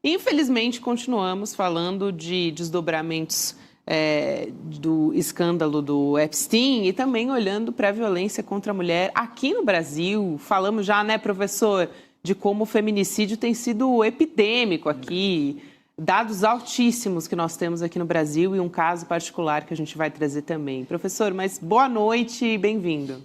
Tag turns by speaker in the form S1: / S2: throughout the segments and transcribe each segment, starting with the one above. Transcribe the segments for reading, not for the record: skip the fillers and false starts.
S1: Infelizmente, continuamos falando de desdobramentos do escândalo do Epstein e também olhando para a violência contra a mulher aqui no Brasil. Falamos já, né, professor, de como o feminicídio tem sido epidêmico aqui, dados altíssimos que nós temos aqui no Brasil e um caso particular que a gente vai trazer também. Professor, mas boa noite e bem-vindo.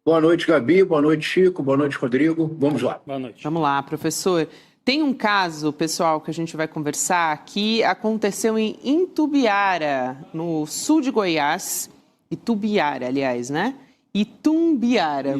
S2: Boa noite, Gabi. Boa noite, Chico. Boa noite, Rodrigo. Vamos lá.
S3: Boa noite.
S1: Vamos lá, professor. Tem um caso, pessoal, que a gente vai conversar, que aconteceu em Itumbiara, no sul de Goiás. Itumbiara, aliás, né? Itumbiara.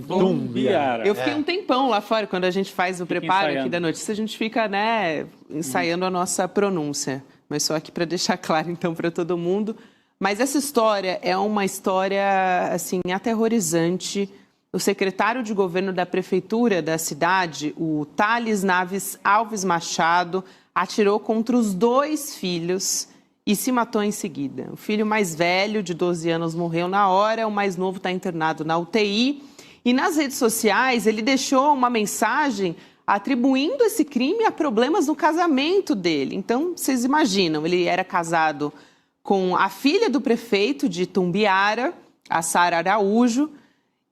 S1: Eu fiquei um tempão lá fora, quando a gente faz o preparo aqui da notícia, a gente fica, né, ensaiando a nossa pronúncia. Mas só aqui para deixar claro, então, para todo mundo. Mas essa história é uma história, assim, aterrorizante. O secretário de governo da prefeitura da cidade, o Thales Naves Alves Machado, atirou contra os 2 filhos e se matou em seguida. O filho mais velho, de 12 anos, morreu na hora, o mais novo está internado na UTI. E nas redes sociais ele deixou uma mensagem atribuindo esse crime a problemas no casamento dele. Então, vocês imaginam, ele era casado com a filha do prefeito de Itumbiara, a Sara Araújo.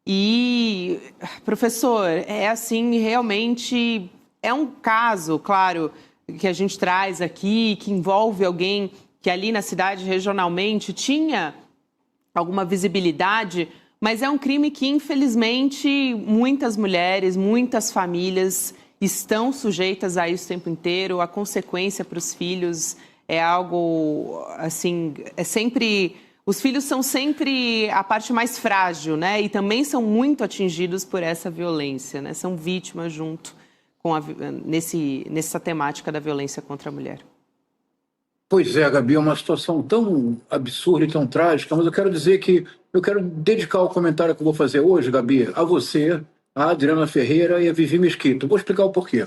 S1: E, professor, é assim, realmente é um caso, claro, que a gente traz aqui, que envolve alguém que ali na cidade regionalmente tinha alguma visibilidade, mas é um crime que, infelizmente, muitas mulheres, muitas famílias estão sujeitas a isso o tempo inteiro. A consequência para os filhos é algo, assim, é sempre... Os filhos são sempre a parte mais frágil, né? E também são muito atingidos por essa violência, né? São vítimas junto com nessa temática da violência contra a mulher.
S2: Pois é, Gabi, é uma situação tão absurda e tão trágica, mas eu quero dizer que eu quero dedicar o comentário que eu vou fazer hoje, Gabi, a você, a Adriana Ferreira e a Vivi Mesquita. Vou explicar o porquê.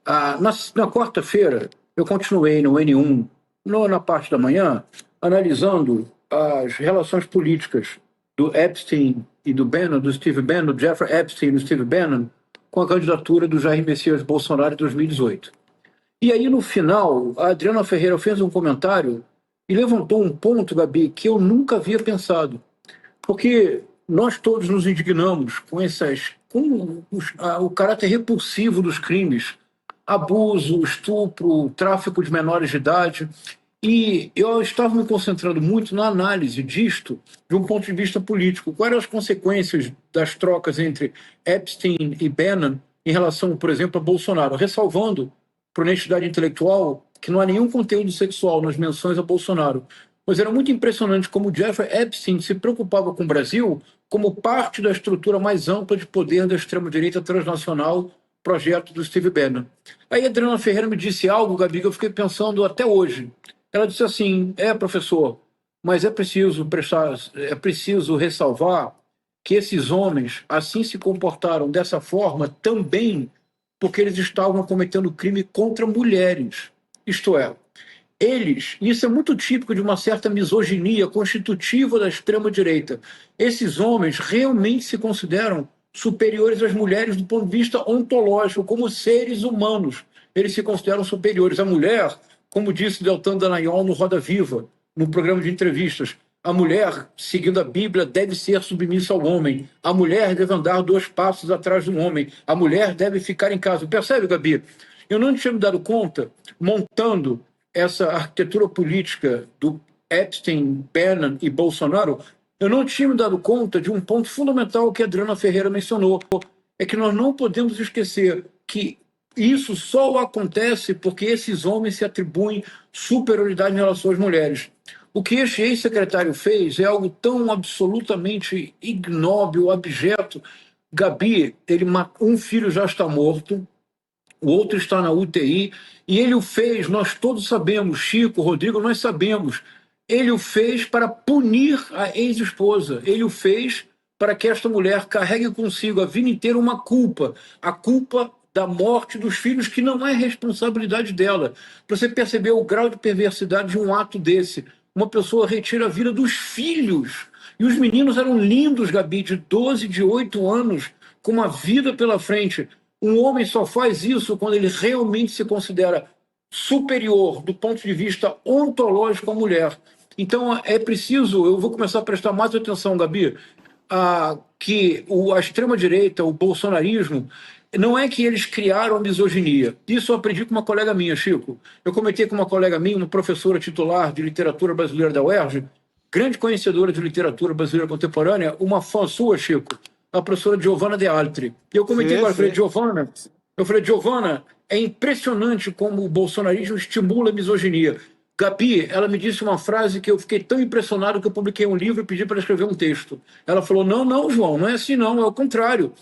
S2: Na quarta-feira, eu continuei no N1, na parte da manhã, analisando as relações políticas do Epstein e do Bannon, do Steve Bannon, do Jeffrey Epstein e do Steve Bannon, com a candidatura do Jair Messias Bolsonaro em 2018. E aí, no final, a Adriana Ferreira fez um comentário e levantou um ponto, Gabi, que eu nunca havia pensado. Porque nós todos nos indignamos com o caráter repulsivo dos crimes, abuso, estupro, tráfico de menores de idade. E eu estava me concentrando muito na análise disto de um ponto de vista político. Quais eram as consequências das trocas entre Epstein e Bannon em relação, por exemplo, a Bolsonaro? Ressalvando, por honestidade intelectual, que não há nenhum conteúdo sexual nas menções a Bolsonaro. Mas era muito impressionante como Jeffrey Epstein se preocupava com o Brasil como parte da estrutura mais ampla de poder da extrema-direita transnacional, projeto do Steve Bannon. Aí a Adriana Ferreira me disse algo, Gabi, que eu fiquei pensando até hoje. Ela disse assim, professor, mas é preciso ressalvar que esses homens assim se comportaram dessa forma também porque eles estavam cometendo crime contra mulheres. Isto é, isso é muito típico de uma certa misoginia constitutiva da extrema-direita. Esses homens realmente se consideram superiores às mulheres do ponto de vista ontológico, como seres humanos. Eles se consideram superiores à mulher. Como disse Deltan Dallagnol no Roda Viva, no programa de entrevistas, a mulher, seguindo a Bíblia, deve ser submissa ao homem. A mulher deve andar 2 passos atrás do homem. A mulher deve ficar em casa. Percebe, Gabi? Eu não tinha me dado conta, montando essa arquitetura política do Epstein, Bannon e Bolsonaro, eu não tinha me dado conta de um ponto fundamental que a Adriana Ferreira mencionou. É que nós não podemos esquecer que isso só acontece porque esses homens se atribuem superioridade em relação às mulheres. O que este ex-secretário fez é algo tão absolutamente ignóbil, abjeto. Gabi, um filho já está morto, o outro está na UTI, e ele o fez, nós todos sabemos, Chico, Rodrigo, nós sabemos, ele o fez para punir a ex-esposa, ele o fez para que esta mulher carregue consigo a vida inteira uma culpa, a culpa da morte dos filhos, que não é responsabilidade dela. Para você perceber o grau de perversidade de um ato desse. Uma pessoa retira a vida dos filhos. E os meninos eram lindos, Gabi, de 12, de 8 anos, com uma vida pela frente. Um homem só faz isso quando ele realmente se considera superior do ponto de vista ontológico à mulher. Então, é preciso, eu vou começar a prestar mais atenção, Gabi, que a extrema-direita, o bolsonarismo, não é que eles criaram a misoginia. Isso eu aprendi com uma colega minha, Chico. Eu comentei com uma colega minha, uma professora titular de literatura brasileira da UERJ, grande conhecedora de literatura brasileira contemporânea, uma fã sua, Chico, a professora Giovanna De Altri. E eu comentei com ela, falei, Giovanna, é impressionante como o bolsonarismo estimula a misoginia. Gabi, ela me disse uma frase que eu fiquei tão impressionado que eu publiquei um livro e pedi para ela escrever um texto. Ela falou, não, João, não é assim não, é o contrário.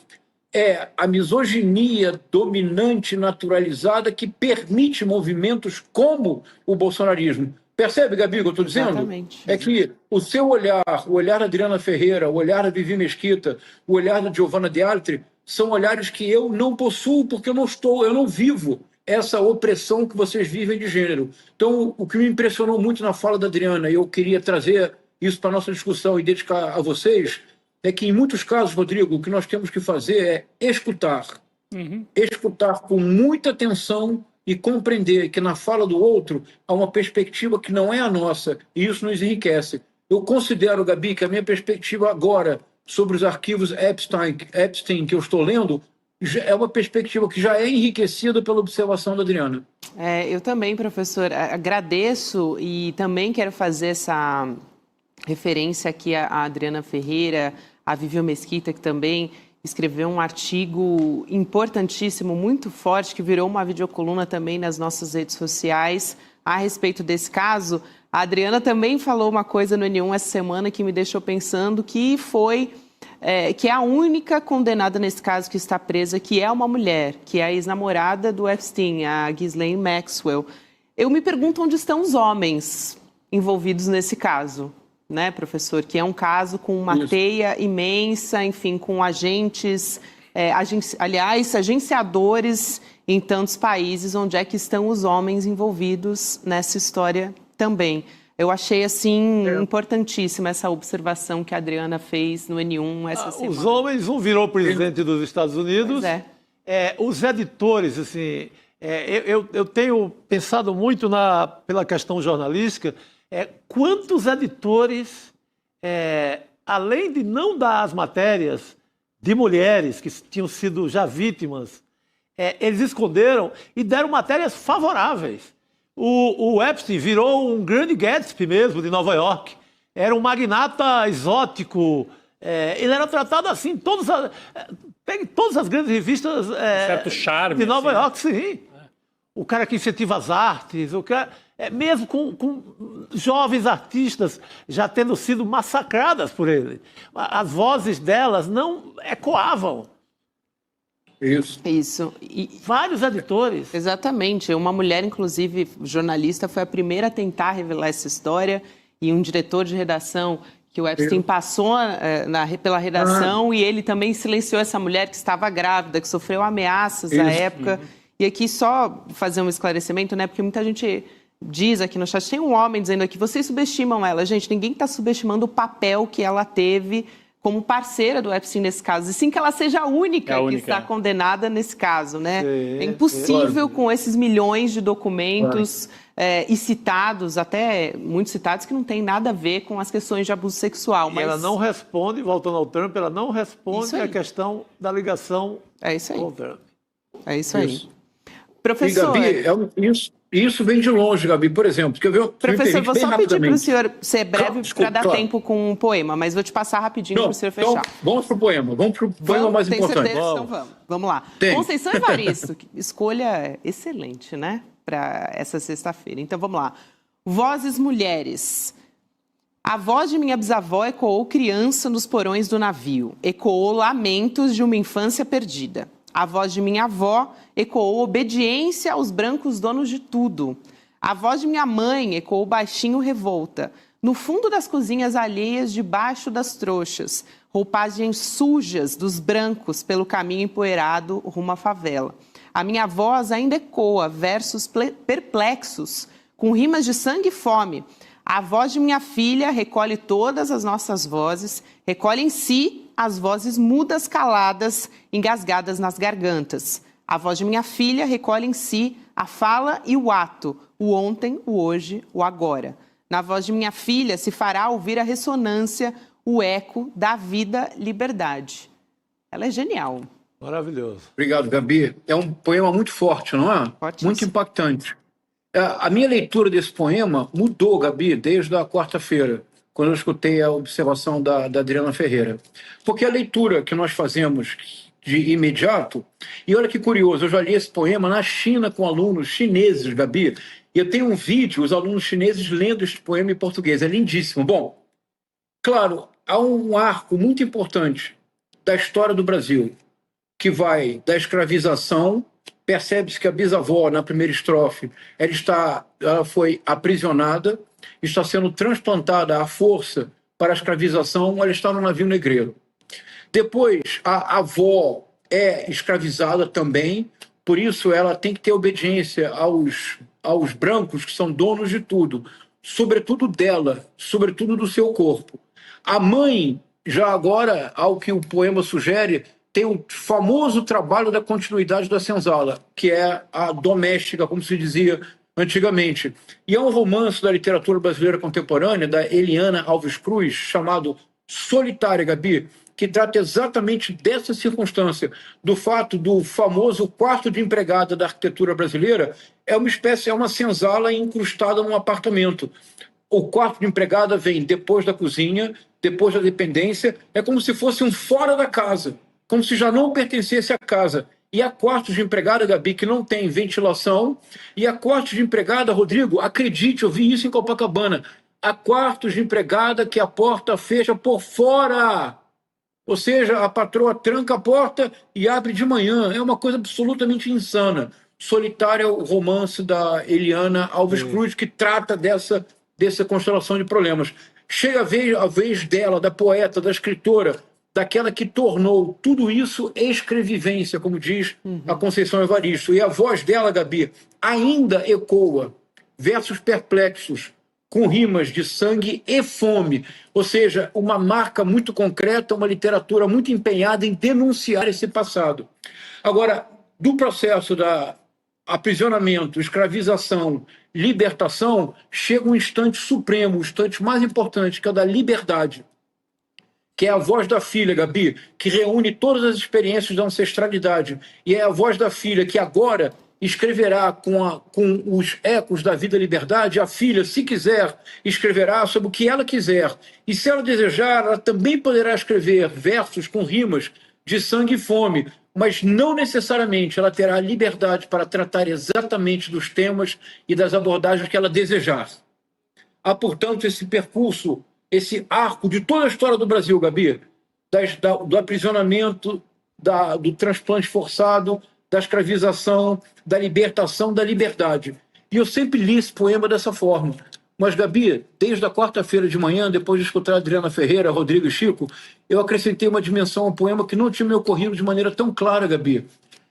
S2: É a misoginia dominante, naturalizada, que permite movimentos como o bolsonarismo. Percebe, Gabi, o que eu estou dizendo?
S1: Exatamente.
S2: É que o seu olhar, o olhar da Adriana Ferreira, o olhar da Vivi Mesquita, o olhar da Giovanna De Altri, são olhares que eu não possuo porque eu não vivo essa opressão que vocês vivem de gênero. Então, o que me impressionou muito na fala da Adriana, e eu queria trazer isso para a nossa discussão e dedicar a vocês, é que, em muitos casos, Rodrigo, o que nós temos que fazer é escutar. Escutar com muita atenção e compreender que na fala do outro há uma perspectiva que não é a nossa, e isso nos enriquece. Eu considero, Gabi, que a minha perspectiva agora sobre os arquivos Epstein que eu estou lendo é uma perspectiva que já é enriquecida pela observação da Adriana.
S1: Eu também, professor, agradeço e também quero fazer essa referência aqui à Adriana Ferreira, à Vivi Mesquita, que também escreveu um artigo importantíssimo, muito forte, que virou uma videocoluna também nas nossas redes sociais a respeito desse caso. A Adriana também falou uma coisa no N1 essa semana que me deixou pensando, que foi que é a única condenada nesse caso que está presa, que é uma mulher, que é a ex-namorada do Epstein, a Ghislaine Maxwell. Eu me pergunto onde estão os homens envolvidos nesse caso, né, professor? Que é um caso com uma teia imensa, enfim, com agentes, agenciadores em tantos países. Onde é que estão os homens envolvidos nessa história também? Eu achei, assim, importantíssima essa observação que a Adriana fez no N1 essa semana.
S3: Os homens, um virou presidente dos Estados Unidos. Os editores, assim, eu tenho pensado muito pela questão jornalística, quantos editores, além de não dar as matérias de mulheres que tinham sido já vítimas, eles esconderam e deram matérias favoráveis. O Epstein virou um grande Gatsby mesmo, de Nova York. Era um magnata exótico. Ele era tratado assim, todas as grandes revistas
S4: certo charme,
S3: de Nova York, sim. O cara que incentiva as artes, o cara, mesmo com jovens artistas já tendo sido massacradas por ele. As vozes delas não ecoavam.
S1: Isso. E
S3: vários editores.
S1: Exatamente. Uma mulher, inclusive, jornalista, foi a primeira a tentar revelar essa história, e um diretor de redação que o Epstein passou pela redação, e ele também silenciou essa mulher que estava grávida, que sofreu ameaças à época. E aqui só fazer um esclarecimento, né? Porque muita gente diz aqui no chat, tem um homem dizendo aqui, vocês subestimam ela. Gente, ninguém está subestimando o papel que ela teve como parceira do Epstein nesse caso, e sim que ela seja a única que está condenada nesse caso, né? É impossível com esses milhões de documentos e citados, até muitos citados, que não tem nada a ver com as questões de abuso sexual.
S3: Mas ela não responde, voltando ao Trump, ela não responde à questão da ligação com o Trump.
S1: É isso aí. Professor...
S2: E, Gabi, isso vem de longe, Gabi. Por exemplo,
S1: professor, vou só pedir para o senhor ser breve para dar tempo com um poema, mas vou te passar rapidinho para o senhor fechar.
S2: Então, vamos para o poema. Vamos para o poema mais importante.
S1: Certeza? Então vamos lá. Conceição Evaristo, escolha excelente, né? Para essa sexta-feira. Então vamos lá. Vozes mulheres. A voz de minha bisavó ecoou criança nos porões do navio. Ecoou lamentos de uma infância perdida. A voz de minha avó ecoou obediência aos brancos donos de tudo. A voz de minha mãe ecoou baixinho revolta. No fundo das cozinhas alheias, debaixo das trouxas, roupagens sujas dos brancos pelo caminho empoeirado rumo à favela. A minha voz ainda ecoa versos perplexos, com rimas de sangue e fome. A voz de minha filha recolhe todas as nossas vozes, recolhe em si as vozes mudas caladas, engasgadas nas gargantas. A voz de minha filha recolhe em si a fala e o ato, o ontem, o hoje, o agora. Na voz de minha filha se fará ouvir a ressonância, o eco da vida, liberdade. Ela é genial.
S3: Maravilhoso.
S2: Obrigado, Gabi. É um poema muito forte, não é?
S1: Fortíssimo.
S2: Muito impactante. A minha leitura desse poema mudou, Gabi, desde a quarta-feira, quando eu escutei a observação da Adriana Ferreira. Porque a leitura que nós fazemos de imediato, e olha que curioso, eu já li esse poema na China com alunos chineses, Gabi, e eu tenho um vídeo, os alunos chineses lendo este poema em português, é lindíssimo. Bom, claro, há um arco muito importante da história do Brasil, que vai da escravização. Percebe-se que a bisavó, na primeira estrofe, ela foi aprisionada, está sendo transplantada à força para a escravização, ela está no navio negreiro. Depois, a avó é escravizada também, por isso ela tem que ter obediência aos brancos, que são donos de tudo, sobretudo dela, sobretudo do seu corpo. A mãe, já agora, ao que o poema sugere, tem o famoso trabalho da continuidade da senzala, que é a doméstica, como se dizia antigamente. E é um romance da literatura brasileira contemporânea, da Eliana Alves Cruz, chamado Solitária, Gabi, que trata exatamente dessa circunstância, do fato do famoso quarto de empregada da arquitetura brasileira, é uma senzala incrustada num apartamento. O quarto de empregada vem depois da cozinha, depois da dependência, é como se fosse um fora da casa, como se já não pertencesse à casa. E há quartos de empregada, Gabi, que não tem ventilação, e há quartos de empregada, Rodrigo, acredite, eu vi isso em Copacabana, há quartos de empregada que a porta fecha por fora. Ou seja, a patroa tranca a porta e abre de manhã. É uma coisa absolutamente insana. Solitária é o romance da Eliana Alves Cruz, que trata dessa constelação de problemas. Chega a vez dela, da poeta, da escritora, daquela que tornou tudo isso escrevivência, como diz a Conceição Evaristo. E a voz dela, Gabi, ainda ecoa versos perplexos, com rimas de sangue e fome, ou seja, uma marca muito concreta, uma literatura muito empenhada em denunciar esse passado. Agora, do processo da aprisionamento, escravização, libertação, chega um instante supremo, o instante mais importante, que é o da liberdade, que é a voz da filha, Gabi, que reúne todas as experiências da ancestralidade, e é a voz da filha que agora escreverá com os ecos da vida e liberdade. A filha, se quiser, escreverá sobre o que ela quiser. E se ela desejar, ela também poderá escrever versos com rimas de sangue e fome, mas não necessariamente ela terá liberdade para tratar exatamente dos temas e das abordagens que ela desejar. Há, portanto, esse percurso, esse arco de toda a história do Brasil, Gabi, do aprisionamento, do transplante forçado, da escravização, da libertação, da liberdade. E eu sempre li esse poema dessa forma. Mas, Gabi, desde a quarta-feira de manhã, depois de escutar a Adriana Ferreira, Rodrigo e Chico, eu acrescentei uma dimensão ao poema que não tinha me ocorrido de maneira tão clara, Gabi.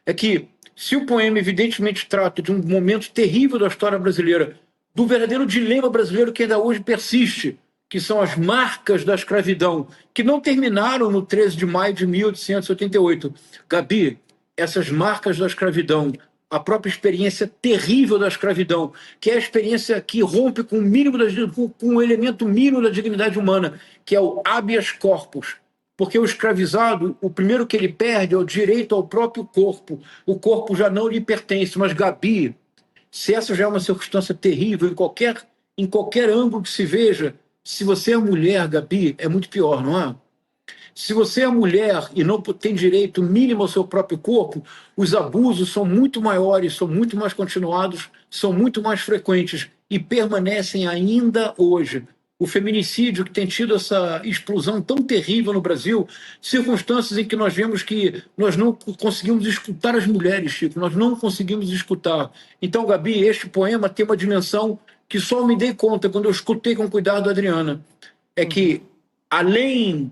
S2: É que, se o poema evidentemente trata de um momento terrível da história brasileira, do verdadeiro dilema brasileiro que ainda hoje persiste, que são as marcas da escravidão, que não terminaram no 13 de maio de 1888. Gabi, essas marcas da escravidão, a própria experiência terrível da escravidão, que é a experiência que rompe com o elemento mínimo da dignidade humana, que é o habeas corpus. Porque o escravizado, o primeiro que ele perde é o direito ao próprio corpo. O corpo já não lhe pertence. Mas, Gabi, se essa já é uma circunstância terrível, em qualquer ângulo que se veja, se você é mulher, Gabi, é muito pior, não é? Se você é mulher e não tem direito mínimo ao seu próprio corpo, os abusos são muito maiores, são muito mais continuados, são muito mais frequentes e permanecem ainda hoje. O feminicídio, que tem tido essa explosão tão terrível no Brasil, circunstâncias em que nós vemos que nós não conseguimos escutar as mulheres, Chico, nós não conseguimos escutar. Então, Gabi, este poema tem uma dimensão que só me dei conta quando eu escutei com cuidado a Adriana. É que, além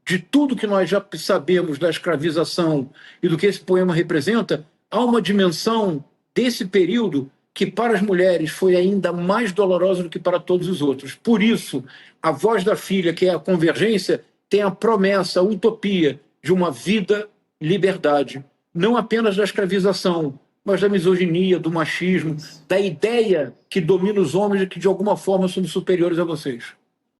S2: de tudo que nós já sabemos da escravização e do que esse poema representa, há uma dimensão desse período que para as mulheres foi ainda mais dolorosa do que para todos os outros. Por isso, a voz da filha, que é a convergência, tem a promessa, a utopia de uma vida, liberdade. não apenas da escravização, mas da misoginia, do machismo, da ideia que domina os homens de que de alguma forma somos superiores a vocês.